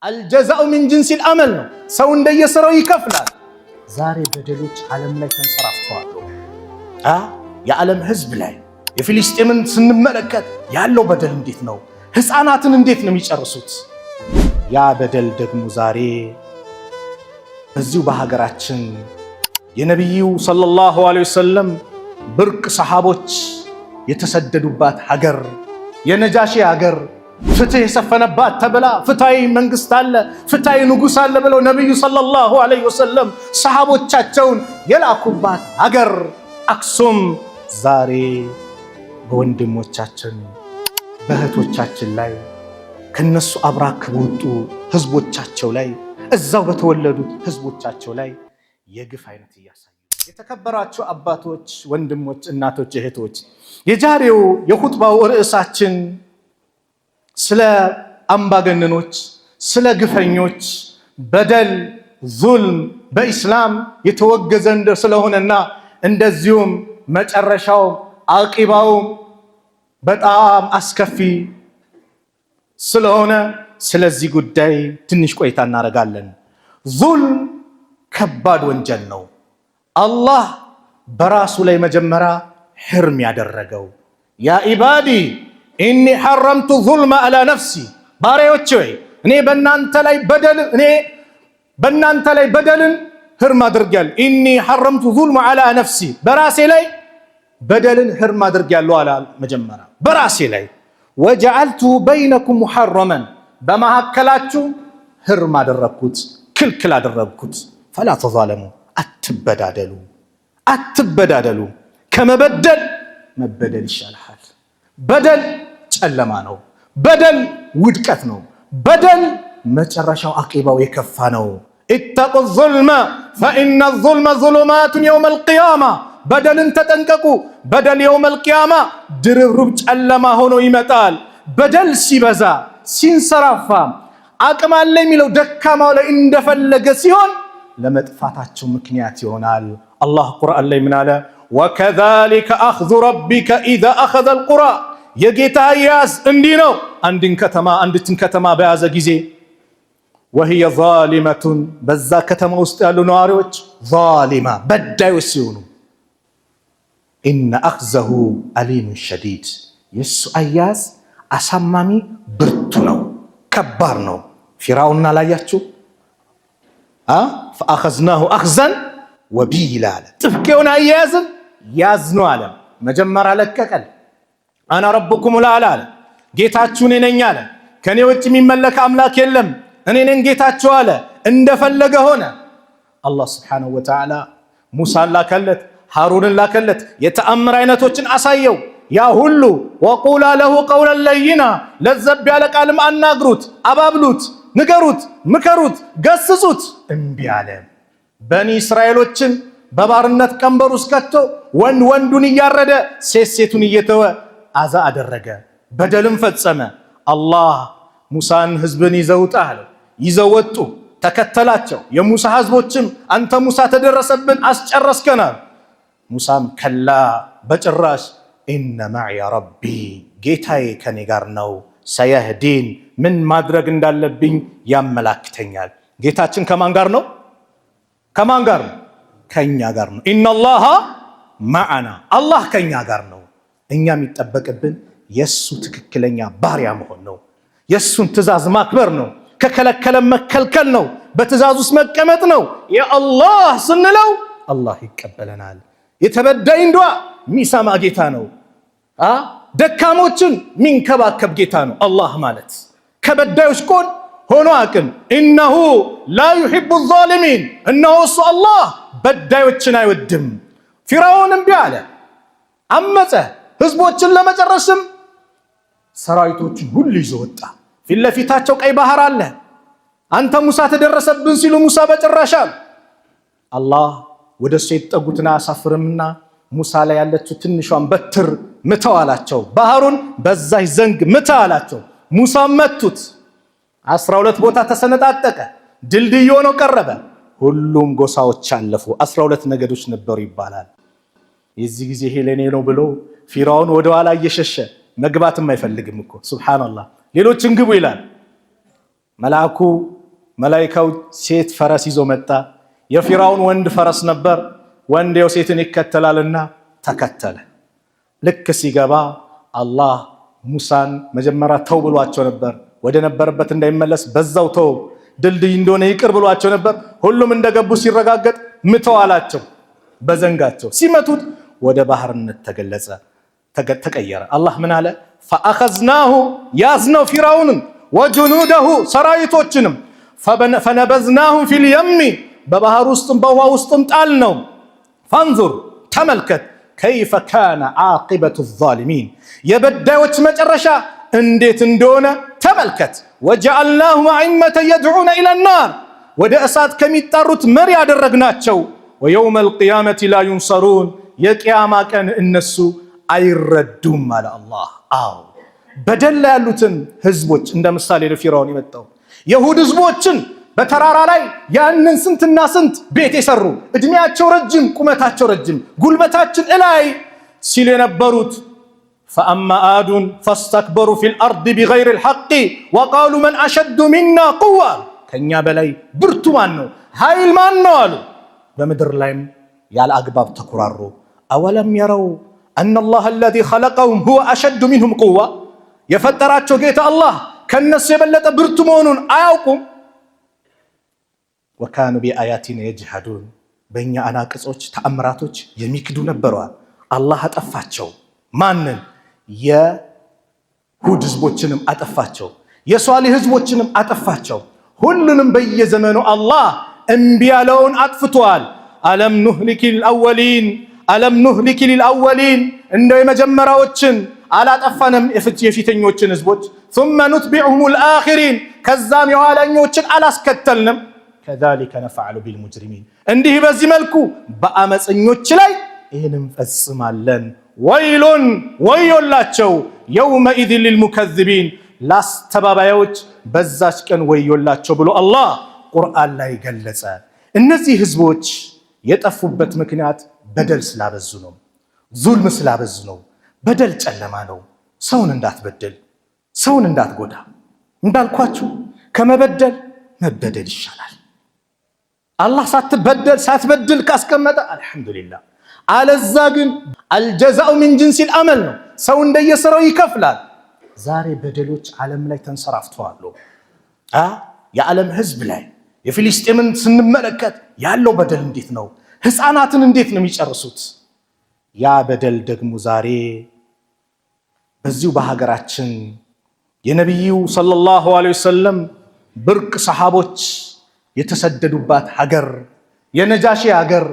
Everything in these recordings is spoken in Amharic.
አልጀዛኡ ሚን ጂንሲል አመል ነው። ሰው እንደየስራው ይከፍላል። ዛሬ በደሎች ዓለም ላይ ተንሰራፍተዋል። የዓለም ህዝብ ላይ የፊልስጤምን ስንመለከት ያለው በደል እንዴት ነው? ህፃናትን እንዴት ነው የሚጨርሱት? ያ በደል ደግሞ ዛሬ በዚሁ በሀገራችን የነቢዩ ሰለላሁ ዐለይሂ ወሰለም ብርቅ ሰሃቦች የተሰደዱባት ሀገር የነጃሺ ሀገር ፍትህ የሰፈነባት ተብላ ፍትሃዊ መንግስት አለ ፍትሃዊ ንጉስ አለ ብለው ነቢዩ ሰለላሁ ዐለይሂ ወሰለም ሰሃቦቻቸውን የላኩባት ሀገር አክሱም ዛሬ በወንድሞቻችን በእህቶቻችን ላይ ከነሱ አብራክ በወጡ ህዝቦቻቸው ላይ እዛው በተወለዱት ህዝቦቻቸው ላይ የግፍ አይነት እያሳዩ። የተከበራችሁ አባቶች፣ ወንድሞች፣ እናቶች፣ እህቶች የዛሬው የኹጥባው ርዕሳችን ስለ አምባገነኖች፣ ስለ ግፈኞች በደል ዙልም በኢስላም የተወገዘ ስለሆነና እንደዚሁም መጨረሻው አቂባው በጣም አስከፊ ስለሆነ ስለዚህ ጉዳይ ትንሽ ቆይታ እናደርጋለን። ዙልም ከባድ ወንጀል ነው። አላህ በራሱ ላይ መጀመሪያ ሕርም ያደረገው ያ ኢባዲ ኢኒ ሐረምቱ ዙልመ አላ ነፍሲ፣ ባሪያዎቼ ሆይ እኔ በእናንተ ላይ በደልን ሕርም አድርጌያለሁ። ኢኒ ሐረምቱ ዙልመ አላ ነፍሲ፣ በራሴ ላይ በደልን ሕርም አድርጌያለሁ አለ መጀመሪያ በራሴ ላይ። ወጀዐልቱ በይነኩም ሙሐረመን፣ በመካከላችሁ ሕርም አደረግኩት ክልክል አደረግኩት። ፈላ ተዛለሙ፣ አትበዳደሉ። ከመበደል መበደል ይሻልሃል። በደል ጨለማ ነው። በደል ውድቀት ነው። በደል መጨረሻው አቂባው የከፋ ነው። ኢተቁ ዙልመ ፈኢነ ዙልመ ዙሉማቱን የውመል ቂያማ፣ በደልን ተጠንቀቁ። በደል የውመል ቂያማ ድርብርብ ጨለማ ሆኖ ይመጣል። በደል ሲበዛ ሲንሰራፋ አቅም አለ የሚለው ደካማው ላይ እንደፈለገ ሲሆን ለመጥፋታቸው ምክንያት ይሆናል። አላህ ቁርአን ላይ ምን አለ? ወከዛሊከ አኽዙ ረቢከ ኢዛ አኸዘል ቁራ፣ የጌታ አያያዝ እንዲህ ነው። አንዲትን ከተማ በያዘ ጊዜ ወህየ ዛሊመቱን፣ በዛ ከተማ ውስጥ ያሉ ነዋሪዎች ዛሊማ በዳዮች ሲሆኑ ኢነ አኽዘሁ አሊሙን ሸዲድ፣ የእሱ አያያዝ አሳማሚ ብርቱ ነው፣ ከባድ ነው። ፊርዓውንን አላያችሁ? ፈአኸዝናሁ አኽዘን ወቢላ አለ። ጥብቅ የሆነ አያያዝን ያዝ ነው አለ። መጀመሪያ ለቀቀል። አና ረብኩሙል አዕላ አለ። ጌታችሁ እኔ ነኝ አለ። ከኔ ውጭ የሚመለክ አምላክ የለም፣ እኔ ነኝ ጌታችሁ አለ። እንደፈለገ ሆነ። አላህ ስብሓነሁ ወተዓላ ሙሳን ላከለት፣ ሃሩንን ላከለት፣ የተአምር አይነቶችን አሳየው። ያ ሁሉ ወቁላ ለሁ ቀውለን ለይና፣ ለዘብ ያለ ቃልም አናግሩት፣ አባብሉት፣ ንገሩት፣ ምከሩት፣ ገስጹት። እምቢ አለ። በኒ እስራኤሎችን በባርነት ቀንበር ውስጥ ከቶ ወንድ ወንዱን እያረደ ሴት ሴቱን እየተወ አዛ አደረገ። በደልም ፈጸመ። አላህ ሙሳን ህዝብን ይዘውጣ አለው። ይዘው ወጡ። ተከተላቸው። የሙሳ ህዝቦችም አንተ ሙሳ ተደረሰብን አስጨረስከናል። ሙሳም ከላ በጭራሽ ኢነ መዕየ ረቢ፣ ጌታዬ ከኔ ጋር ነው። ሰየህዲን፣ ምን ማድረግ እንዳለብኝ ያመላክተኛል። ጌታችን ከማን ጋር ነው? ከማን ጋር ነው? ከኛ ጋር ነው። ኢነላሃ መዐና፣ አላህ ከኛ ጋር ነው። እኛ የሚጠበቅብን የሱ ትክክለኛ ባሪያ መሆን ነው። የሱን ትእዛዝ ማክበር ነው። ከከለከለ መከልከል ነው። በትእዛዝ ውስጥ መቀመጥ ነው። የአላህ ስንለው አላህ ይቀበለናል። የተበዳይን ዱዓ የሚሰማ ጌታ ነው። ደካሞችን ሚንከባከብ ጌታ ነው አላህ ማለት። ከበዳዮች ጎን ሆኖ አቅም ኢነሁ ላ ዩሒቡ ዛሊሚን፣ እነሆ እሱ አላህ በዳዮችን አይወድም። ፊርዓውን እምቢ አለ፣ አመፀ። ህዝቦችን ለመጨረስም ሰራዊቶችን ሁሉ ይዞ ወጣ። ፊት ለፊታቸው ቀይ ባህር አለ። አንተ ሙሳ ተደረሰብን ሲሉ ሙሳ በጭራሽ አሉ። አላህ ወደ እሱ የተጠጉትን አያሳፍርምና ሙሳ ላይ ያለችው ትንሿን በትር ምተው አላቸው። ባህሩን በዛች ዘንግ ምታ አላቸው። ሙሳም መቱት። 12 ቦታ ተሰነጣጠቀ። ድልድይ ሆኖ ቀረበ። ሁሉም ጎሳዎች አለፉ። 12 ነገዶች ነበሩ ይባላል። የዚህ ጊዜ ይሄ ለኔ ነው ብሎ ፊርዓውን ወደ ኋላ እየሸሸ መግባትም አይፈልግም እኮ ሱብሃንአላህ። ሌሎችን ግቡ ይላል። መልአኩ መላኢካው ሴት ፈረስ ይዞ መጣ። የፊራውን ወንድ ፈረስ ነበር። ወንዴው ሴትን ይከተላልና ተከተለ። ልክ ሲገባ አላህ ሙሳን መጀመሪያ ተው ብሏቸው ነበር። ወደ ነበረበት እንዳይመለስ በዛው ተው፣ ድልድይ እንደሆነ ይቅር ብሏቸው ነበር። ሁሉም እንደገቡ ሲረጋገጥ ምተው አላቸው። በዘንጋቸው ሲመቱት ወደ ባህርነት ተገለጸ፣ ተቀየረ። አላህ ምን አለ? ፈአኸዝናሁ ያዝነው ፊራውንን ወጁኑደሁ ሰራዊቶችንም ፈነበዝናሁም ፊል የሚ በባህር ውስጥም በውሃ ውስጥም ጣል ነው። ፈንዙር ተመልከት፣ ከይፈ ካነ ዓቂበቱ ዛሊሚን የበዳዮች መጨረሻ እንዴት እንደሆነ ተመልከት። ወጀዐልናሁም አኢመተን የድዑነ ኢለናር ወደ እሳት ከሚጣሩት መሪ ያደረግናቸው። ወየውመል ቂያመቲ ላ ዩንሰሩን የቂያማ ቀን እነሱ አይረዱም አለ አላህ። አዎ በደል ላይ ያሉትን ህዝቦች እንደ ምሳሌ ለፊራውን የመጣው የሁድ ህዝቦችን በተራራ ላይ ያንን ስንትና ስንት ቤት የሰሩ እድሜያቸው ረጅም ቁመታቸው ረጅም ጉልበታችን እላይ ሲሉ የነበሩት ፈአማ አዱን ፈስተክበሩ ፊል አርድ ቢገይሪ ልሐቂ ወቃሉ መን አሸዱ ሚና ቁዋ ከኛ በላይ ብርቱ ማን ነው ኃይል ማን ነው አሉ። በምድር ላይም ያለ አግባብ ተኩራሩ። አወለም የረው አነ አላህ አለዚ ኸለቀሁም ሁወ አሸዱ ሚንሁም ቁዋ የፈጠራቸው ጌታ አላህ ከነሱ የበለጠ ብርቱ መሆኑን አያውቁም? ወካኑ ቢአያቲና የጅሐዱን በእኛ አናቅጾች ተአምራቶች የሚክዱ ነበረዋል። አላህ አጠፋቸው። ማንን? የሁድ ህዝቦችንም አጠፋቸው፣ የሷሊህ ህዝቦችንም አጠፋቸው። ሁሉንም በየዘመኑ አላህ እምቢ ያለውን አጥፍቷል። አለም ኑህሊኪል አወሊን እንደው የመጀመሪያዎችን አላጠፋንም የፊተኞችን ህዝቦች ثم نتبعهم الآخرين ከዛም የኋለኞችን አላስከተልንም። ከዛሊከ ነፍዐሉ ቢልሙጅሪሚን እንዲህ በዚህ መልኩ በአመፀኞች ላይ ይህንም ፈጽማለን። ወይሉን ወዮላቸው የውመኢዝን ሊልሙከዚቢን ላስተባባዮች በዛች ቀን ወዮላቸው ብሎ አላህ ቁርአን ላይ ገለጸ። እነዚህ ህዝቦች የጠፉበት ምክንያት በደል ስላበዙ ነው፣ ዙልም ስላበዙ ነው። በደል ጨለማ ነው። ሰውን እንዳትበደል፣ ሰውን እንዳትጎዳ። እንዳልኳችሁ ከመበደል መበደል ይሻላል። አላህ ሳትበድል ካስቀመጠ አልሐምዱሊላህ። አለዛ ግን አልጀዛኡ ሚን ጂንሲል አመል ነው። ሰው እንደየስራው ይከፍላል። ዛሬ በደሎች ዓለም ላይ ተንሰራፍተዋል። የዓለም ህዝብ ላይ የፊልስጤምን ስንመለከት ያለው በደል እንዴት ነው? ህፃናትን እንዴት ነው የሚጨርሱት? ያ በደል ደግሞ ዛሬ በዚሁ በሀገራችን የነቢዩ ሰለላሁ ዐለይሂ ወሰለም ብርቅ ሰሃቦች የተሰደዱባት ሀገር የነጃሺ ሀገር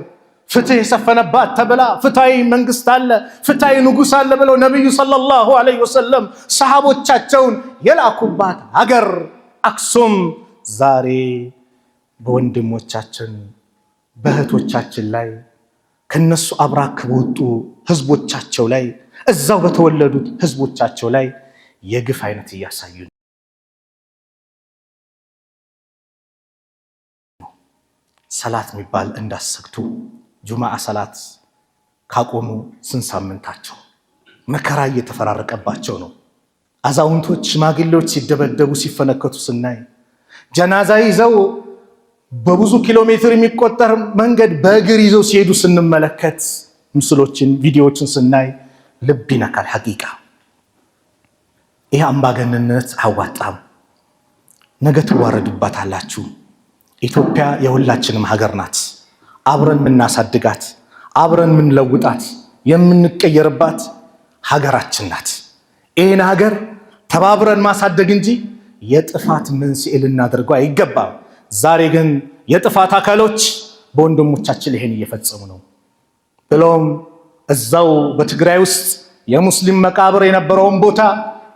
ፍትህ የሰፈነባት ተብላ ፍትሃዊ መንግስት አለ፣ ፍትሃዊ ንጉስ አለ ብለው ነቢዩ ሰለላሁ ዐለይሂ ወሰለም ሰሃቦቻቸውን የላኩባት ሀገር አክሱም ዛሬ በወንድሞቻችን በእህቶቻችን ላይ ከነሱ አብራክ በወጡ ህዝቦቻቸው ላይ እዛው በተወለዱት ህዝቦቻቸው ላይ የግፍ አይነት እያሳዩ ነው። ሰላት የሚባል እንዳሰግቱ ጁማዓ ሰላት ካቆሙ ስንት ሳምንታቸው፣ መከራ እየተፈራረቀባቸው ነው። አዛውንቶች ሽማግሌዎች ሲደበደቡ ሲፈነከቱ ስናይ፣ ጀናዛ ይዘው በብዙ ኪሎ ሜትር የሚቆጠር መንገድ በእግር ይዘው ሲሄዱ ስንመለከት፣ ምስሎችን ቪዲዮዎችን ስናይ ልብ ይነካል። ሐቂቃ ይህ አምባገነንነት አዋጣም። ነገ ትዋረዱባታላችሁ። ኢትዮጵያ የሁላችንም ሀገር ናት። አብረን የምናሳድጋት አብረን የምንለውጣት የምንቀየርባት ሀገራችን ናት። ይህን ሀገር ተባብረን ማሳደግ እንጂ የጥፋት መንስኤ ልናደርገው አይገባም። ዛሬ ግን የጥፋት አካሎች በወንድሞቻችን ይሄን እየፈጸሙ ነው። ብሎም እዛው በትግራይ ውስጥ የሙስሊም መቃብር የነበረውን ቦታ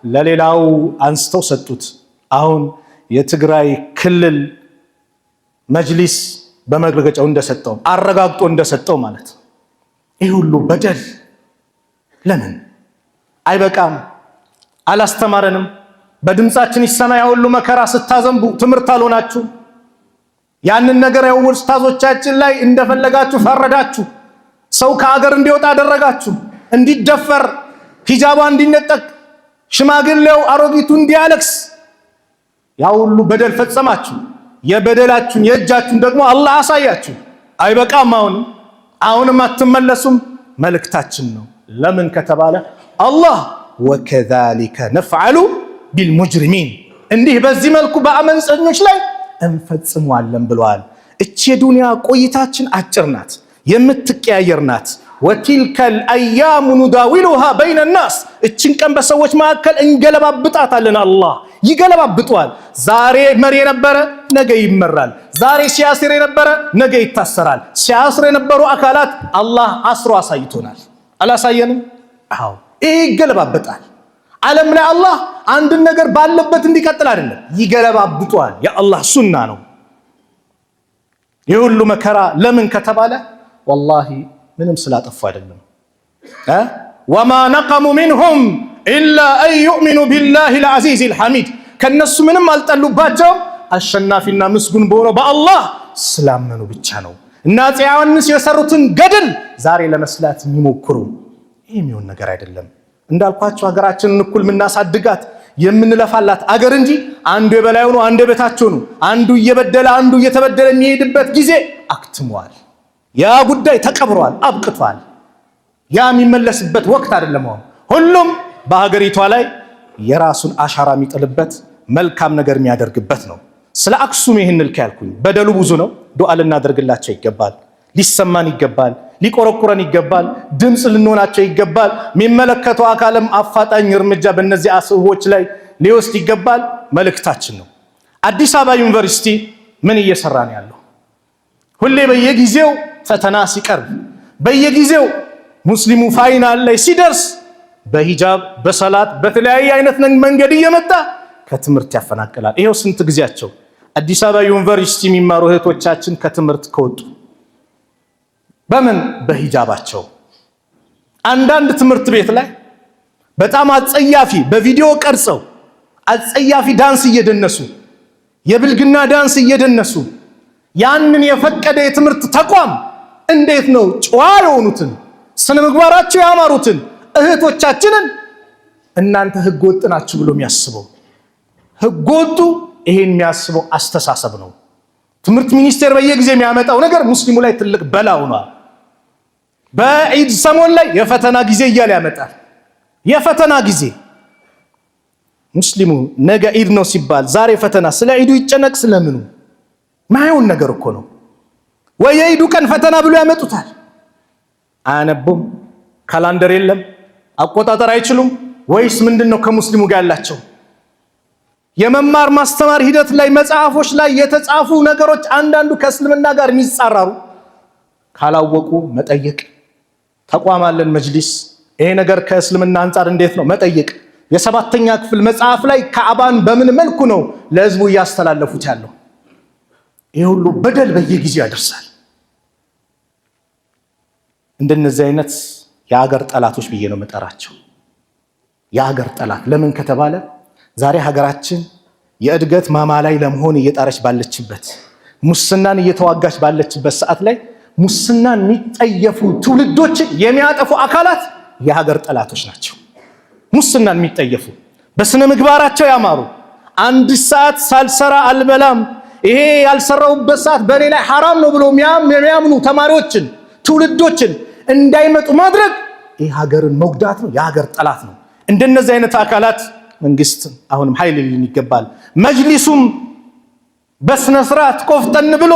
ለሌላው አንስተው ሰጡት። አሁን የትግራይ ክልል መጅሊስ በመግለጫው እንደሰጠው አረጋግጦ እንደሰጠው ማለት ነው። ይህ ሁሉ በደል ለምን አይበቃም? አላስተማረንም? በድምፃችን ይሰማ ያ ሁሉ መከራ ስታዘንቡ ትምህርት አልሆናችሁ? ያንን ነገር ያው ኡስታዞቻችን ላይ እንደፈለጋችሁ ፈረዳችሁ። ሰው ከሀገር እንዲወጣ አደረጋችሁ፣ እንዲደፈር ሂጃቧ እንዲነጠቅ ሽማግሌው አሮጊቱ እንዲያለቅስ ያ ሁሉ በደል ፈጸማችሁ። የበደላችሁን የእጃችሁን ደግሞ አላህ አሳያችሁ። አይበቃም? አሁንም አትመለሱም? መልእክታችን ነው። ለምን ከተባለ አላህ ወከዛሊከ ነፍዐሉ ቢልሙጅሪሚን፣ እንዲህ በዚህ መልኩ በአመፀኞች ላይ እንፈጽመዋለን ብለዋል። እቺ የዱንያ ቆይታችን አጭር ናት፣ የምትቀያየር ናት። ወቲልከል አያሙ ኑዳዊሉሃ በይነ ናስ፣ እችን ቀን በሰዎች መካከል እንገለባብጣታለን። አላህ ይገለባብጧል። ዛሬ መሪ የነበረ ነገ ይመራል። ዛሬ ሲያስር የነበረ ነገ ይታሰራል። ሲያስር የነበሩ አካላት አላህ አስሮ አሳይቶናል። አላሳየንም? አዎ፣ ይህ ይገለባብጣል። ዓለም ላይ አላህ አንድን ነገር ባለበት እንዲቀጥል አይደለም፣ ይገለባብጧል። የአላህ ሱና ነው። የሁሉ መከራ ለምን ከተባለ ወላሂ ምንም ስላጠፉ አይደለም። ወማ ነቀሙ ሚንሁም ኢላ አን ዩእሚኑ ቢላሂል ዐዚዚል ሐሚድ፣ ከነሱ ምንም አልጠሉባቸውም አሸናፊና ምስጉን በሆነው በአላህ ስላመኑ ብቻ ነው። እና አፄ ዮሐንስ የሰሩትን ገድል ዛሬ ለመስላት የሚሞክሩ ይህ የሚሆን ነገር አይደለም። እንዳልኳቸው ሀገራችንን እኩል የምናሳድጋት የምንለፋላት አገር እንጂ አንዱ የበላይ ሆኖ አንዱ የበታች ሆኖ አንዱ እየበደለ አንዱ እየተበደለ የሚሄድበት ጊዜ አክትሟል። ያ ጉዳይ ተቀብሯል፣ አብቅቷል። ያ የሚመለስበት ወቅት አይደለም። ሁሉም በሀገሪቷ ላይ የራሱን አሻራ የሚጥልበት መልካም ነገር የሚያደርግበት ነው። ስለ አክሱም ይህን ልክ ያልኩኝ በደሉ ብዙ ነው። ዱዓ ልናደርግላቸው ይገባል፣ ሊሰማን ይገባል፣ ሊቆረቁረን ይገባል፣ ድምፅ ልንሆናቸው ይገባል። የሚመለከተው አካልም አፋጣኝ እርምጃ በእነዚህ ሰዎች ላይ ሊወስድ ይገባል። መልእክታችን ነው። አዲስ አበባ ዩኒቨርሲቲ ምን እየሰራ ነው ያለው? ሁሌ በየጊዜው ፈተና ሲቀርብ፣ በየጊዜው ሙስሊሙ ፋይናል ላይ ሲደርስ በሂጃብ በሰላት በተለያየ አይነት መንገድ እየመጣ ከትምህርት ያፈናቅላል። ይሄው ስንት ጊዜያቸው አዲስ አበባ ዩኒቨርሲቲ የሚማሩ እህቶቻችን ከትምህርት ከወጡ በምን? በሂጃባቸው። አንዳንድ ትምህርት ቤት ላይ በጣም አጸያፊ በቪዲዮ ቀርጸው አጸያፊ ዳንስ እየደነሱ የብልግና ዳንስ እየደነሱ ያንን የፈቀደ የትምህርት ተቋም እንዴት ነው ጨዋ የሆኑትን ስነ ምግባራቸው ያማሩትን እህቶቻችንን እናንተ ህገ ወጥ ናችሁ ብሎ የሚያስበው? ህገ ወጡ ይሄን የሚያስበው አስተሳሰብ ነው። ትምህርት ሚኒስቴር በየጊዜ የሚያመጣው ነገር ሙስሊሙ ላይ ትልቅ በላ ሆኗል። በዒድ ሰሞን ላይ የፈተና ጊዜ እያለ ያመጣል። የፈተና ጊዜ ሙስሊሙ ነገ ዒድ ነው ሲባል ዛሬ ፈተና፣ ስለ ዒዱ ይጨነቅ ስለምኑ? ማይሆን ነገር እኮ ነው። ወይ የዒዱ ቀን ፈተና ብሎ ያመጡታል። አያነቡም፣ ካላንደር የለም፣ አቆጣጠር አይችሉም። ወይስ ምንድነው ከሙስሊሙ ጋር ያላቸው? የመማር ማስተማር ሂደት ላይ መጽሐፎች ላይ የተጻፉ ነገሮች አንዳንዱ ከእስልምና ጋር የሚጻራሩ ካላወቁ መጠየቅ። ተቋም አለን መጅሊስ፣ ይሄ ነገር ከእስልምና አንጻር እንዴት ነው መጠየቅ። የሰባተኛ ክፍል መጽሐፍ ላይ ካዕባን በምን መልኩ ነው ለህዝቡ እያስተላለፉት ያለው? ይሄ ሁሉ በደል በየጊዜው ያደርሳል። እንደነዚህ አይነት የሀገር ጠላቶች ብዬ ነው መጠራቸው። የሀገር ጠላት ለምን ከተባለ ዛሬ ሀገራችን የእድገት ማማ ላይ ለመሆን እየጣረች ባለችበት፣ ሙስናን እየተዋጋች ባለችበት ሰዓት ላይ ሙስናን የሚጠየፉ ትውልዶችን የሚያጠፉ አካላት የሀገር ጠላቶች ናቸው። ሙስናን የሚጠየፉ በስነ ምግባራቸው ያማሩ፣ አንድ ሰዓት ሳልሰራ አልበላም፣ ይሄ ያልሰራውበት ሰዓት በእኔ ላይ ሐራም ነው ብሎ የሚያምኑ ተማሪዎችን ትውልዶችን እንዳይመጡ ማድረግ ይህ ሀገርን መጉዳት ነው፣ የሀገር ጠላት ነው። እንደነዚህ አይነት አካላት መንግስት አሁንም ኃይል ሊልን ይገባል። መጅሊሱም በስነ ስርዓት ቆፍጠን ብሎ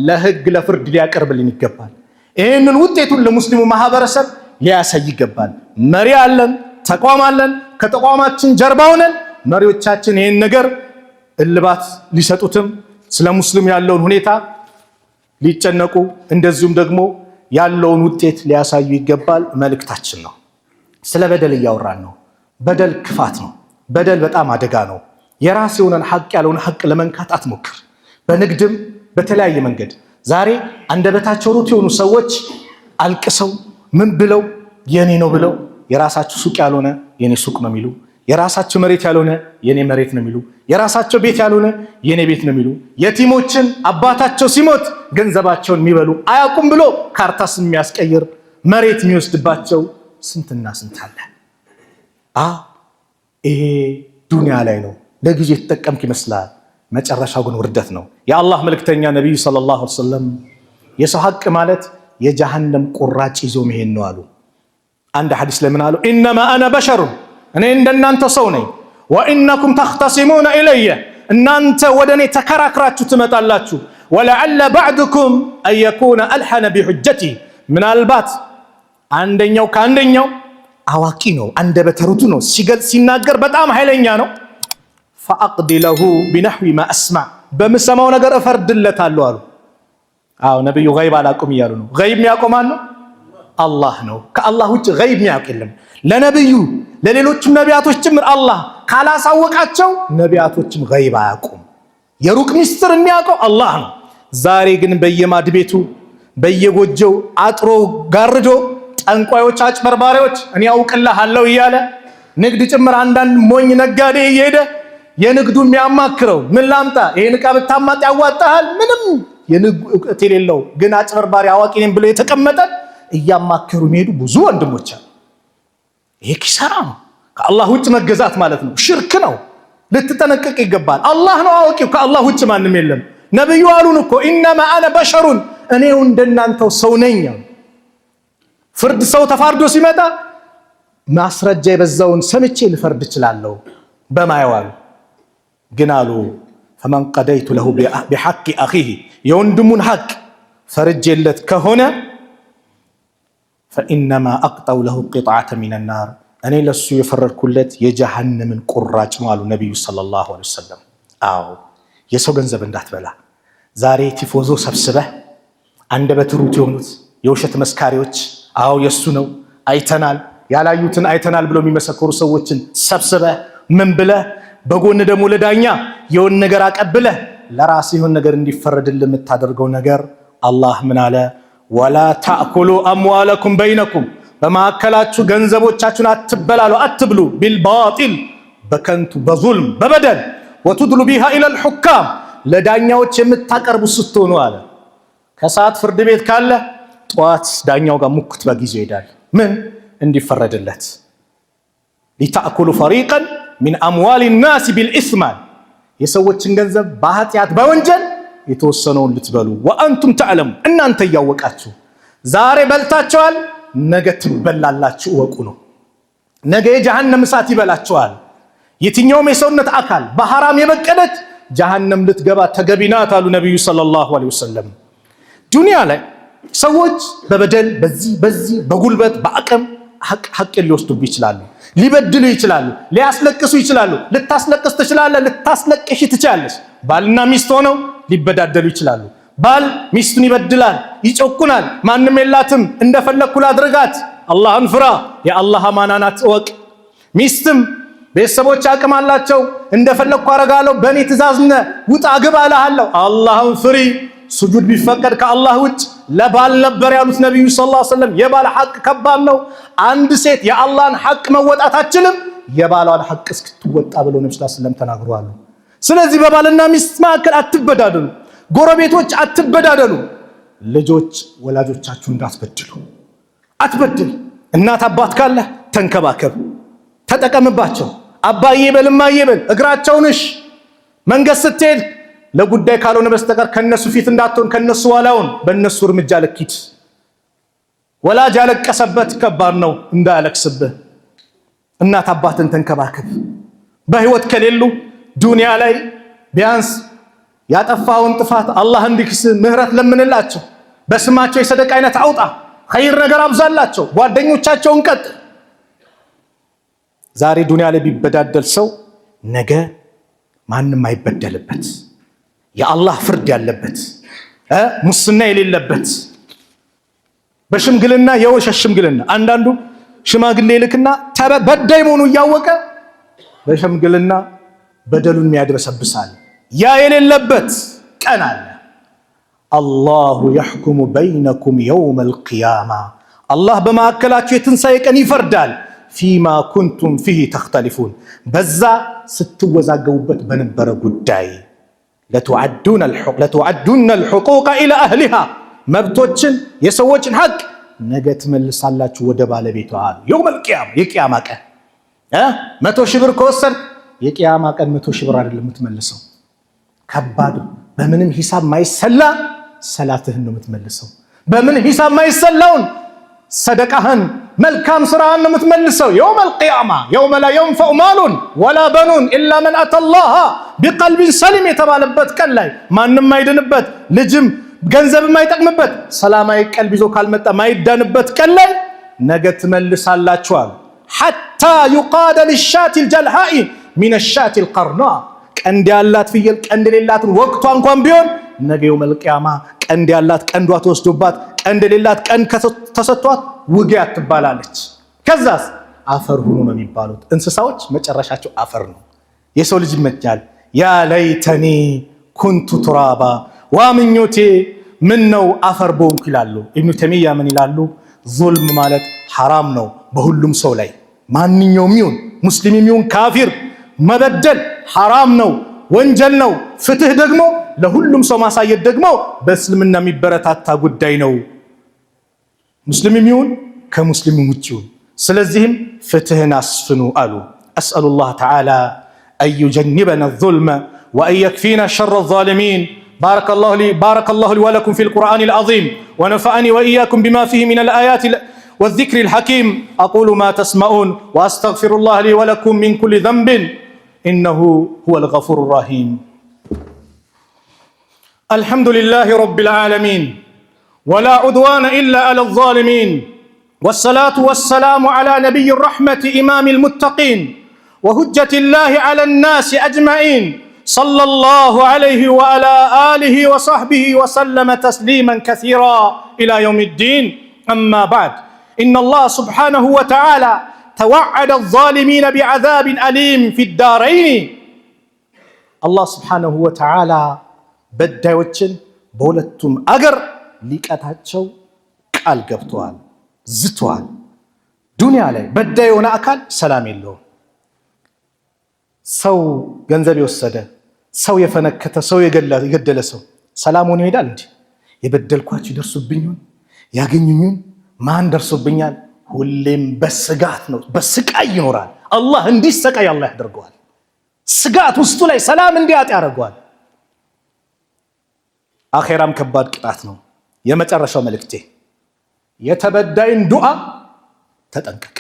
ለህግ ለፍርድ ሊያቀርብልን ይገባል። ይህንን ውጤቱን ለሙስሊሙ ማህበረሰብ ሊያሳይ ይገባል። መሪ አለን፣ ተቋም አለን። ከተቋማችን ጀርባ ሆነን መሪዎቻችን ይህን ነገር እልባት ሊሰጡትም ስለ ሙስሊም ያለውን ሁኔታ ሊጨነቁ እንደዚሁም ደግሞ ያለውን ውጤት ሊያሳዩ ይገባል። መልእክታችን ነው። ስለ በደል እያወራን ነው። በደል ክፋት ነው። በደል በጣም አደጋ ነው። የራስ የሆነን ሐቅ ያለውን ሐቅ ለመንካት አትሞክር። በንግድም በተለያየ መንገድ ዛሬ አንደበታቸው ሩት የሆኑ ሰዎች አልቅሰው ምን ብለው የኔ ነው ብለው የራሳቸው ሱቅ ያልሆነ የኔ ሱቅ ነው የሚሉ፣ የራሳቸው መሬት ያልሆነ የኔ መሬት ነው የሚሉ፣ የራሳቸው ቤት ያልሆነ የኔ ቤት ነው የሚሉ፣ የቲሞችን አባታቸው ሲሞት ገንዘባቸውን የሚበሉ አያውቁም ብሎ ካርታስ የሚያስቀይር መሬት የሚወስድባቸው ስንትና ስንት አለ። ይሄ ዱንያ ላይ ነው። ለጊዜ የተጠቀምክ ይመስላል። መጨረሻው ግን ውርደት ነው። የአላህ መልእክተኛ ነቢዩ ሰለላሁ ዐለይሂ ወሰለም የሰው ሐቅ ማለት የጀሃነም ቁራጭ ይዞ መሄድ ነው አሉ። አንድ ሐዲስ ለምን አሉ? ኢነማ አነ በሸሩን እኔ እንደናንተ ሰው ነኝ። ወኢነኩም ተኽተሲሙነ ኢለየ እናንተ ወደ እኔ ተከራክራችሁ ትመጣላችሁ። ወለዐለ ባዕድኩም አን የኩነ አልሐነ ቢሑጀቲ ምናልባት አንደኛው ከአንደኛው አዋቂ ነው፣ አንደበተ ርቱዕ ነው፣ ሲገልጽ ሲናገር በጣም ኃይለኛ ነው። ፈአቅዲ ለሁ ቢነሕዊ ማ አስማዕ በምሰማው ነገር እፈርድለታለሁ አሉ። አዎ ነብዩ ገይብ አላውቅም እያሉ ነው። ገይብ የሚያውቀው ማን ነው? አላህ ነው። ከአላህ ውጭ ገይብ የሚያውቅ የለም። ለነብዩ ለሌሎችም ነቢያቶች ጭምር አላህ ካላሳወቃቸው ነቢያቶችም ገይብ አያውቁም። የሩቅ ሚስጥር የሚያውቀው አላህ ነው። ዛሬ ግን በየማድ ቤቱ በየጎጆው አጥሮ ጋርዶ ጠንቋዮች፣ አጭበርባሪዎች እኔ አውቅልሃለሁ እያለ ንግድ ጭምር አንዳንድ ሞኝ ነጋዴ እየሄደ የንግዱ የሚያማክረው ምን ላምጣ ይሄን ዕቃ ብታማጥ ያዋጣሃል ምንም የንግዱ እውቀት የሌለው ግን አጭበርባሪ አዋቂ ነኝ ብሎ የተቀመጠ እያማከሩ የሚሄዱ ብዙ ወንድሞች አሉ። ይሄ ኪሳራ ነው። ከአላህ ውጭ መገዛት ማለት ነው፣ ሽርክ ነው። ልትጠነቀቅ ይገባል። አላህ ነው አዋቂው፣ ከአላህ ውጭ ማንም የለም። ነብዩ አሉን እኮ ኢነማ አነ በሸሩን እኔው እንደናንተው ሰው ነኝ። ፍርድ ሰው ተፋርዶ ሲመጣ ማስረጃ የበዛውን ሰምቼ ልፈርድ እችላለሁ በማይዋሉ ግን አሉ ፈመን ቀደይቱ ለሁ ቢሐቂ አኺህ የወንድሙን ሐቅ ፈርጄለት ከሆነ ፈኢነማ አቅጠው ለሁ ቂጥዓተ ሚነ ናር እኔ ለሱ የፈረድኩለት የጀሃነምን ቁራጭ ነው አሉ ነቢዩ ሰለላሁ ዐለይሂ ወሰለም። አዎ የሰው ገንዘብ እንዳትበላ። ዛሬ ቲፎዞ ሰብስበህ አንደበተ ርቱዕ የሆኑት የውሸት መስካሪዎች አዎ የሱ ነው አይተናል ያላዩትን አይተናል ብለው የሚመሰክሩ ሰዎችን ሰብስበህ ምን ብለህ በጎን ደግሞ ለዳኛ የሆነ ነገር አቀብለህ ለራስ የሆነ ነገር እንዲፈረድልህ የምታደርገው ነገር አላህ ምን አለ? ወላ ተእኩሉ አምዋለኩም በይነኩም በማዕከላችሁ ገንዘቦቻችሁን አትበላሉ አትብሉ ቢልባጢል በከንቱ በዙልም በበደል ወቱድሉ ቢሃ ኢለል ሑካም ለዳኛዎች የምታቀርቡ ስትሆኑ አለ። ከሰዓት ፍርድ ቤት ካለ ጠዋት ዳኛው ጋር ሙክት በጊዜው ይሄዳል። ምን እንዲፈረድለት ሊተእኩሉ ፈሪቀን ሚን አምዋል ናስ ቢልኢስም የሰዎችን ገንዘብ በኃጢአት በወንጀል የተወሰነውን ልትበሉ ወአንቱም ተዕለሙ እናንተ እያወቃችሁ ዛሬ በልታችኋል፣ ነገ ትበላላችሁ እወቁ ነው። ነገ የጀሃነም እሳት ይበላችኋል። የትኛውም የሰውነት አካል በሐራም የበቀለች ጀሃነም ልትገባ ተገቢ ናት አሉ ነቢዩ ሰለላሁ ዐለይሂ ወሰለም። ዱንያ ላይ ሰዎች በበደል በዚህ በጉልበት በአቅም ሐቅን ሊወስዱብህ ይችላሉ፣ ሊበድሉ ይችላሉ፣ ሊያስለቅሱ ይችላሉ። ልታስለቅስ ትችላለህ፣ ልታስለቅሽ ትችላለሽ። ባልና ሚስት ሆነው ሊበዳደሉ ይችላሉ። ባል ሚስቱን ይበድላል፣ ይጮኩናል። ማንም የላትም እንደፈለግኩ ላድርጋት። አላህን ፍራ፣ የአላህ አማና ናት እወቅ። ሚስትም ቤተሰቦች አቅም አላቸው፣ እንደፈለግኩ አረጋለሁ፣ በእኔ ትእዛዝ ነህ ውጣ ግባ እልሃለሁ። አላህን ፍሪ። ስጁድ ቢፈቀድ ከአላህ ውጭ ለባል ነበር ያሉት ነቢዩ ሰለላሁ ዐለይሂ ወሰለም። የባል ሐቅ ከባድ ነው። አንድ ሴት የአላህን ሐቅ መወጣት አትችልም የባሏን ሐቅ እስክትወጣ ብለው ነብዩ ሰለላሁ ዐለይሂ ወሰለም ተናግረዋል። ስለዚህ በባልና ሚስት መካከል አትበዳደሉ፣ ጎረቤቶች አትበዳደሉ። ልጆች ወላጆቻችሁ እንዳትበድሉ አትበድል። እናት አባት ካለ ተንከባከብ፣ ተጠቀምባቸው። አባዬ በል እማዬ በል፣ እግራቸውንሽ መንገድ ስትሄድ ለጉዳይ ካልሆነ በስተቀር ከነሱ ፊት እንዳትሆን፣ ከነሱ ኋላውን በእነሱ እርምጃ ልኪት። ወላጅ ያለቀሰበት ከባድ ነው እንዳያለቅስብህ። እናት አባትን ተንከባከብ። በህይወት ከሌሉ ዱንያ ላይ ቢያንስ ያጠፋውን ጥፋት አላህ እንዲክስ ምህረት ለምንላቸው። በስማቸው የሰደቃ አይነት አውጣ፣ ኸይር ነገር አብዛላቸው፣ ጓደኞቻቸውን ቀጥ። ዛሬ ዱንያ ላይ ቢበዳደል ሰው ነገ ማንም አይበደልበት፣ የአላህ ፍርድ ያለበት፣ ሙስና የሌለበት፣ በሽምግልና የውሸት ሽምግልና። አንዳንዱ ሽማግሌ ልክና በዳይ መሆኑ እያወቀ በሽምግልና በደሉን የሚያድበሰብሳል። ያ የሌለበት ቀን አለ። አላሁ የሕኩሙ በይነኩም የውመል ቂያማ አላህ በማዕከላችሁ የትንሣኤ ቀን ይፈርዳል። ፊማ ኩንቱም ፊህ ተኽተሊፉን በዛ ስትወዛገቡበት በነበረ ጉዳይ ለቱዐዱነ አልሑቁቀ ኢላ አህሊሃ መብቶችን የሰዎችን ሐቅ ነገ ትመልሳላችሁ ወደ ባለቤቷ አሉ። የውመል ቂያማ የቂያማ ቀን 100 ሺህ ብር ከወሰድክ የቂያማ ቀን 100 ሺህ ብር አይደለም የምትመልሰው። ከባድ በምንም ሂሳብ ማይሰላ ሰላትህን ነው የምትመልሰው። በምንም ሂሳብ ማይሰላውን ሰደቃህን መልካም ስራህን ነው የምትመልሰው። የውመል ቂያማ የውመ ላ የንፈዑ ማሉን ወላ በኑን ኢላ መን አተላህ ቢቀልቢን ሰሊም የተባለበት ቀን ላይ ማንም ማይድንበት ልጅም ገንዘብ ማይጠቅምበት ሰላማዊ ቀልብ ይዞ ካልመጣ ማይዳንበት ቀን ላይ ነገ ትመልሳላችኋል። ሐታ ዩቃደ ሊሻቲ ልጀልሃኢ ሚነ ሻቲ ልቀርኗ ቀንድ ያላት ፍየል ቀንድ የሌላትን ወቅቷ እንኳን ቢሆን ነገ የውመል ቂያማ ቀንድ ያላት ቀንዷ ተወስዶባት ቀንድ የሌላት ቀንድ ተሰጥቷት ውጊያ ትባላለች። ከዛስ አፈር ሁኑ ነው የሚባሉት። እንስሳዎች መጨረሻቸው አፈር ነው። የሰው ልጅ ይመኛል ያ ለይተኒ ኩንቱ ቱራባ ዋምኞቴ ምን ነው አፈር በሆንኩ ይላሉ። ኢብኑ ተይሚያ ምን ይላሉ? ዙልም ማለት ሐራም ነው በሁሉም ሰው ላይ ማንኛውም ይሁን ሙስሊም ይሁን ካፊር መበደል ሐራም ነው፣ ወንጀል ነው። ፍትህ ደግሞ ለሁሉም ሰው ማሳየት ደግሞ በእስልምና የሚበረታታ ጉዳይ ነው፣ ሙስሊም ይሁን ከሙስሊም ውጭ ይሁን። ስለዚህም ፍትህን አስፍኑ አሉ። አስአሉላህ ተዓላ አን ዩጀንበና الظልመ ወአን የክፊና ሸረ الظالሚን። ባረከላሁ ሊ ወለኩም ፊል ቁርአኒል ዐዚም ወነፈዐኒ ወኢያኩም ቢማ ፊሂ ሚነል አያቲ والذكر الحكيم أقول ما تسمعون وأستغفر الله لي ولكم من كل ذنب إنه هو الغفور الرحيم. الحمد لله رب العالمين ولا عدوان إلا على الظالمين والصلاة والسلام على نبي الرحمة إمام المتقين وهجة الله على الناس أجمعين صلى الله عليه وعلى آله وصحبه وسلم تسليما كثيرا إلى يوم الدين. أما بعد إن الله سبحانه وتعالى توعد الظالمين بعذاب أليم في الدارين. الله سبحانه وتعالى በዳዮችን በሁለቱም አገር ሊቀጣቸው ቃል ገብተዋል፣ ዝተዋል። ዱንያ ላይ በዳይ የሆነ አካል ሰላም የለውም። ሰው ገንዘብ የወሰደ ሰው የፈነከተ ሰው የገደለ ሰው ሰላም ሆኖ ይሄዳል እንዴ? የበደልኳችሁ ይደርሱብኛል፣ ያገኙኝን ማን ደርሶብኛል? ሁሌም በስጋት ነው፣ በስቃይ ይኖራል። አላህ እንዲሰቃይ አላህ ያደርገዋል። ስጋት ውስጡ ላይ ሰላም እንዲያጣ ያደርገዋል። አኼራም ከባድ ቅጣት ነው። የመጨረሻው መልእክቴ የተበዳይን ዱዓ ተጠንቀቅ።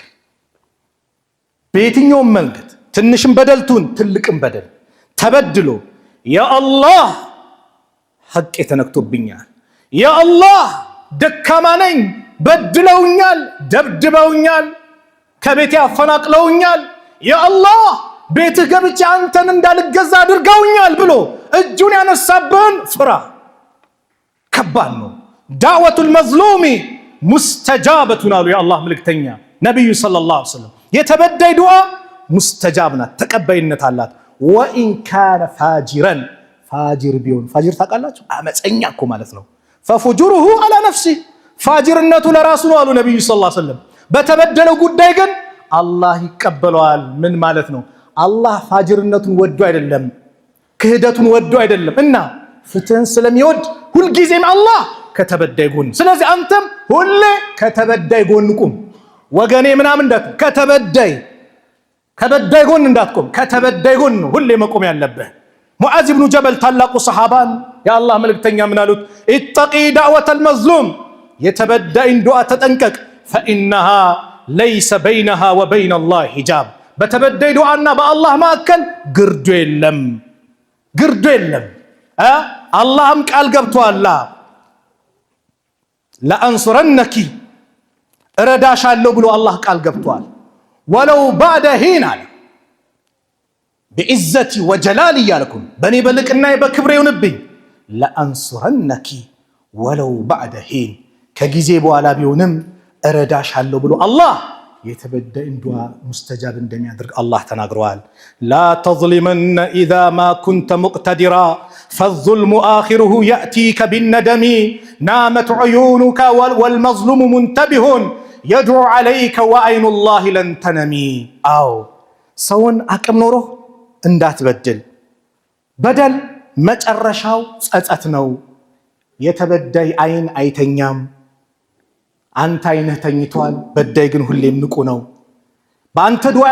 በየትኛውም መንገድ ትንሽም በደልቱን ትልቅም በደል ተበድሎ ያ አላህ ሐቄ ተነክቶብኛል፣ ያ አላህ ደካማ ነኝ፣ በድለውኛል፣ ደብድበውኛል፣ ከቤቴ አፈናቅለውኛል፣ ያ አላህ ቤትህ ገብቼ አንተን እንዳልገዛ አድርገውኛል ብሎ እጁን ያነሳብህን ፍራ። ከባድ ነው። ዳዕወቱል መዝሉሚ ሙስተጃበቱን አሉ የአላህ መልእክተኛ ነቢዩ ሰለላሁ ዐለይሂ ወሰለም። የተበዳይ ዱዓ ሙስተጃብ ናት፣ ተቀባይነት አላት። ወኢን ካነ ፋጅረን ፋጅር ቢሆን ፋጅር ታውቃላችሁ? አመፀኛ እኮ ማለት ነው። ፈፉጁሩሁ አላ ነፍሲ ፋጅርነቱ ለራሱ ነው አሉ ነቢዩ ሰለላሁ ዐለይሂ ወሰለም። በተበደለው ጉዳይ ግን አላህ ይቀበለዋል። ምን ማለት ነው? አላህ ፋጅርነቱን ወዶ አይደለም፣ ክህደቱን ወዶ አይደለም እና ፍትህን ስለሚወድ ሁልጊዜም አላህ ከተበዳይ ጎን። ስለዚህ አንተም ሁሌ ከተበዳይ ጎን ቁም ወገኔ ምናምን ከበዳይ ጎን እንዳትቆም፣ ከተበዳይ ጎን ነው ሁሌ መቆም ያለብህ። ሙዓዝ ብኑ ጀበል ታላቁ ሰሃባን የአላህ መልእክተኛ ምን አሉት? ኢተቂ ዳዕወተል መዝሉም የተበዳይን ዱዓ ተጠንቀቅ። ፈኢነሃ ለይሰ በይነሃ ወበይነ አላህ ሂጃብ በተበዳይ ዱዓና በአላህ መካከል ግርዶ የለም። አላህም ቃል ገብቷል። ለአንሱረነኪ እረዳሻለሁ ብሎ አላህ ቃል ገብቷል። ወለው ባዕደ ሂን አለ ቢዕዘቲ ወጀላሊ እያልኩም በእኔ በልቅና በክብሬ ይሁንብኝ ለአንሱረነኪ ወለው ባዕደ ሂን ከጊዜ በኋላ ቢሆንም እረዳሻለሁ ብሎ አላህ የተበዳይን ዱዓ ሙስተጃብ እንደሚያደርግ አላህ ተናግረዋል። ላ ተዝሊመነ ኢዛ ማ ኩንተ ሙቅተዲራ ፈዙልሙ አኺሩሁ የእቲከ ቢነደሚ ናመት ዑዩኑከ ወልመዝሉሙ ሙንተቢሁን የድዑ ዐለይከ ወዐይኑላሂ ለን ተነሚ። አዎ ሰውን አቅም ኖሮህ እንዳትበድል። በደል መጨረሻው ጸጸት ነው። የተበዳይ አይን አይተኛም። አንተ አይንህ ተኝቷል፣ በዳይ ግን ሁሌም ንቁ ነው። በአንተ ዱዓ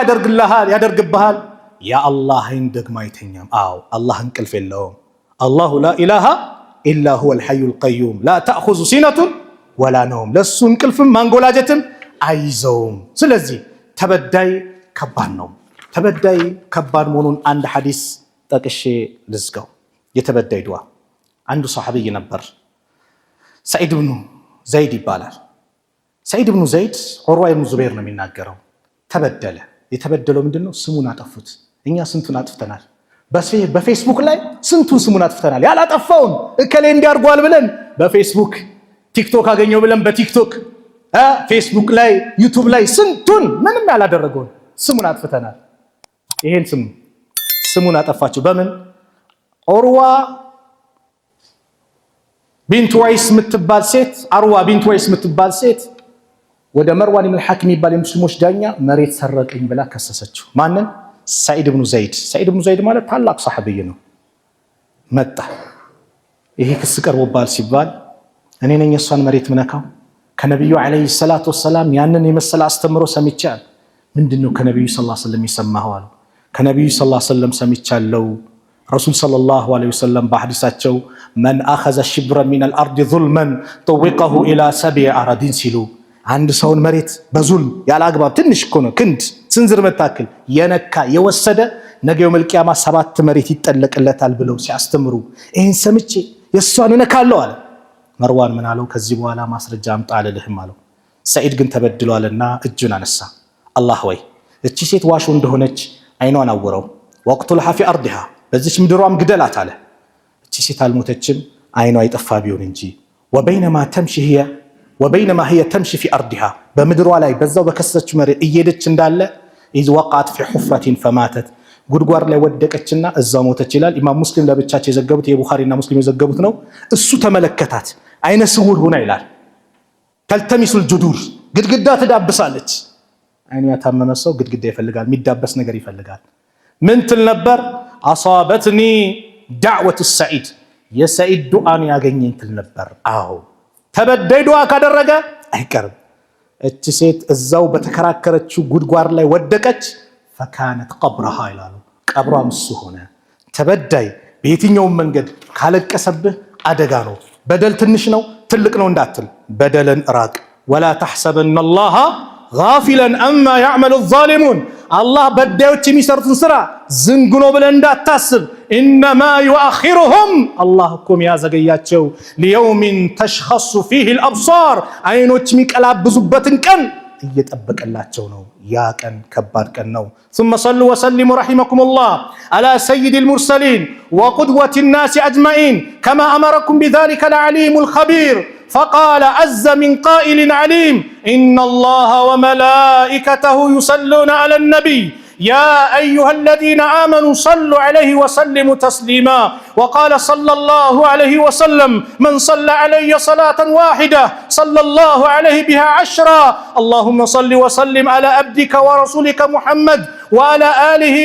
ያደርግብሃል። ያ አላህ አይን ደግሞ አይተኛም። አዎ አላህ እንቅልፍ የለውም። አላሁ ላ ኢላሃ ኢላ ሁወል ሐዩል ቀዩም ላ ተእኹዙ ሲነቱን ወላ ነውም፣ ለሱ እንቅልፍም ማንጎላጀትም አይዘውም። ስለዚህ ተበዳይ ከባድ ነው። ተበዳይ ከባድ መሆኑን አንድ ሐዲስ ጠቅሼ ልዝጋው። የተበዳይ ዱዓ አንዱ ሰሐቢይ ነበር፣ ሰዒድ ብኑ ዘይድ ይባላል። ሰዒድ ብኑ ዘይድ ዑርዋ ብኑ ዙበይር ነው የሚናገረው። ተበደለ። የተበደለው ምንድነው? ስሙን አጠፉት። እኛ ስንቱን አጥፍተናል። በፌስቡክ ላይ ስንቱን ስሙን አጥፍተናል። ያላጠፋውን እከሌ እንዲያርጓል ብለን በፌስቡክ ቲክቶክ አገኘው ብለን በቲክቶክ ፌስቡክ ላይ ዩቲዩብ ላይ ስንቱን ምንም ያላደረገውን ስሙን አጥፍተናል። ይሄን ስሙን አጠፋችሁ። በምን? ዑርዋ ቢንት ወይስ የምትባል ሴት አርዋ ቢንት ወይስ የምትባል ሴት ወደ መርዋን ኢብኑ ሐኪም የሚባል የሙስሊሞች ዳኛ መሬት ሰረቀኝ ብላ ከሰሰችው። ማንን? ሰዒድ ብኑ ዘይድ። ሰዒድ ብኑ ዘይድ ማለት ታላቅ ሰሐቢይ ነው። መጣ። ይሄ ክስ ቀርቦባል ሲባል እኔ ነኝ የሷን መሬት ምነካው? ከነብዩ አለይሂ ሰላቱ ወሰላም ያንን የመሰለ አስተምሮ ሰምቻለሁ። ምንድነው ከነብዩ ሰለላሁ ዐለይሂ ወሰለም የሰማኸው አለው። ከነብዩ ሰለላሁ ዐለይሂ ወሰለም ሰምቻለሁ። ረሱል ሰለላሁ ዐለይሂ ወሰለም በሐዲሳቸው መን አኸዘ ሽብረ ሚነል አርድ ዙልመን ጠወቀሁ ኢላ ሰብዒ አራዲን ሲሉ አንድ ሰውን መሬት በዙልም ያለ አግባብ ትንሽ እኮ ነው ክንድ ስንዝር መታክል የነካ የወሰደ ነገ የውመል ቂያማ 7 መሬት ይጠለቅለታል ብለው ሲያስተምሩ ይህን ሰምቼ የሷን እነካለሁ አለ። መርዋን ምን አለው? ከዚህ በኋላ ማስረጃ አምጣ አልልህም አለው። ሰዒድ ግን ተበድሏልና እጁን አነሳ። አላህ ወይ እቺ ሴት ዋሾ እንደሆነች አይኗን አወረው። ወቅቱልሃ ፊ አርዲሃ በዚች ምድሯም ግደላት አለ። እቺ ሴት አልሞተችም አይኗ ይጠፋ ቢሆን እንጂ ወበይነማ ህየ ተምሺ ፊ አርዲሃ በምድሯ ላይ በዛው በከሰሰችው መሬት እየሄደች እንዳለ ኢዝ ወቃት ፊ ሑፍረቲን ፈማተት ጉድጓድ ላይ ወደቀችና እዛው ሞተች ይላል። ኢማም ሙስሊም ለብቻቸው የዘገቡት የቡኻሪና ሙስሊም የዘገቡት ነው። እሱ ተመለከታት አይነ ስውር ሆና ይላል። ተልተሚሱል ጁዱር ግድግዳ ትዳብሳለች። አይኑ ያታመመ ሰው ግድግዳ ይፈልጋል፣ የሚዳበስ ነገር ይፈልጋል። ምን ትል ነበር? አሳበትኒ ዳዕወቱ ሰዒድ የሰዒድ ዱዓን ያገኘኝ ትል ነበር። አዎ ተበዳይ ዱዓ ካደረገ አይቀርም። እቺ ሴት እዛው በተከራከረችው ጉድጓድ ላይ ወደቀች። ፈካነት ቀብረሃ ይላሉ፣ ቀብሯም እሱ ሆነ። ተበዳይ በየትኛውም መንገድ ካለቀሰብህ አደጋ ነው። በደል ትንሽ ነው ትልቅ ነው እንዳትል፣ በደልን ራቅ። ወላ ተሕሰበነ አላህ ጋፊለን አማ ያዕመሉ ዛሊሙን አላህ በዳዮች የሚሰሩትን ስራ ዝንጉ ነው ብለን እንዳታስብ። ኢነማ ዩአኺሩሁም አላህ እኮ የሚያዘገያቸው ሊየውሚን ተሽኸሱ ፊህ አልአብሳር አይኖች የሚቀላብዙበትን ቀን እየጠበቀላቸው ነው። ያ ቀን ከባድ ቀን ነው። ثم صلوا وسلموا رحمكم الله على سيد المرسلين وقدوة الناس أجمعين كما أمركم بذلك العليم الخبير فقال عز من قائل عليم إن الله وملائكته يصلون على النبي يا أيها الذين آمنوا صلوا عليه وسلموا تسليما وقال صلى الله عليه وسلم من صلى علي صلاة واحدة صلى الله عليه بها 10 اللهم صل وسلم على عبدك ورسولك محمد وعلى آله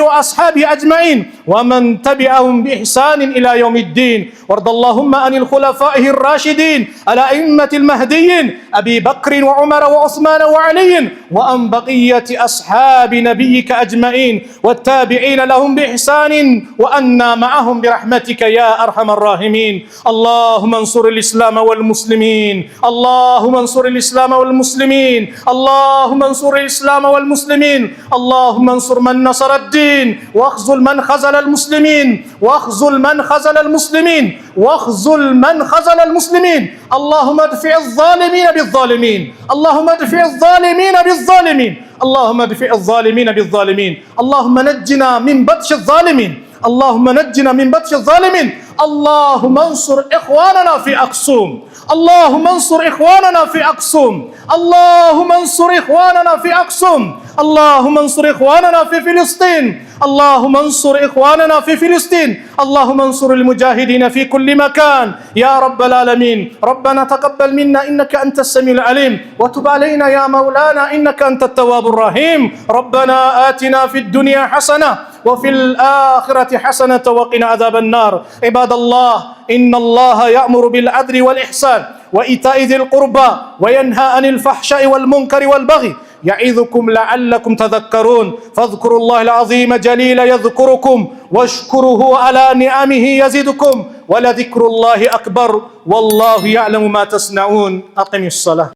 وأصحابه أجمعين ومن تبعهم بإحسان إلى يوم الدين وارض اللهم عن الخلفاء الراشدين الأئمة المهديين أبي بكر وعمر وعثمان وعلي وأن بقية أصحاب نبيك أجمعين والتابعين لهم بإحسان وأنا معهم برحمتك يا أرحم الراحمين اللهم انصر الإسلام والمسلمين اللهم انصر الإسلام والمسلمين اللهم انصر الإسلام والمسلمين اللهم انصر من نصر الدين واخذل من خذل المسلمين واخذل من خذل المسلمين واخذل من خذل المسلمين اللهم ادفع الظالمين بالظالمين اللهم ادفع الظالمين بالظالمين اللهم ادفع الظالمين بالظالمين اللهم نجنا من بطش الظالمين اللهم نجنا من بطش الظالمين اللهم انصر إخواننا في أقصوم اللهم انصر إخواننا في أقصوم اللهم انصر إخواننا في أقصوم اللهم انصر إخواننا في فلسطين اللهم انصر إخواننا في فلسطين اللهم انصر المجاهدين في كل مكان يا رب العالمين ربنا تقبل منا إنك أنت السميع العليم وتب علينا يا مولانا إنك أنت التواب الرحيم ربنا آتنا في الدنيا حسنة وفي الآخرة حسنة وقنا عذاب النار عباد الله إن الله يأمر بالعدل والإحسان وإيتاء ذي القربى وينهى عن الفحشاء والمنكر والبغي يعظكم لعلكم تذكرون فاذكروا الله العظيم جليل يذكركم واشكروه على نعمه يزدكم ولذكر الله أكبر والله يعلم ما تصنعون. أقم الصلاة.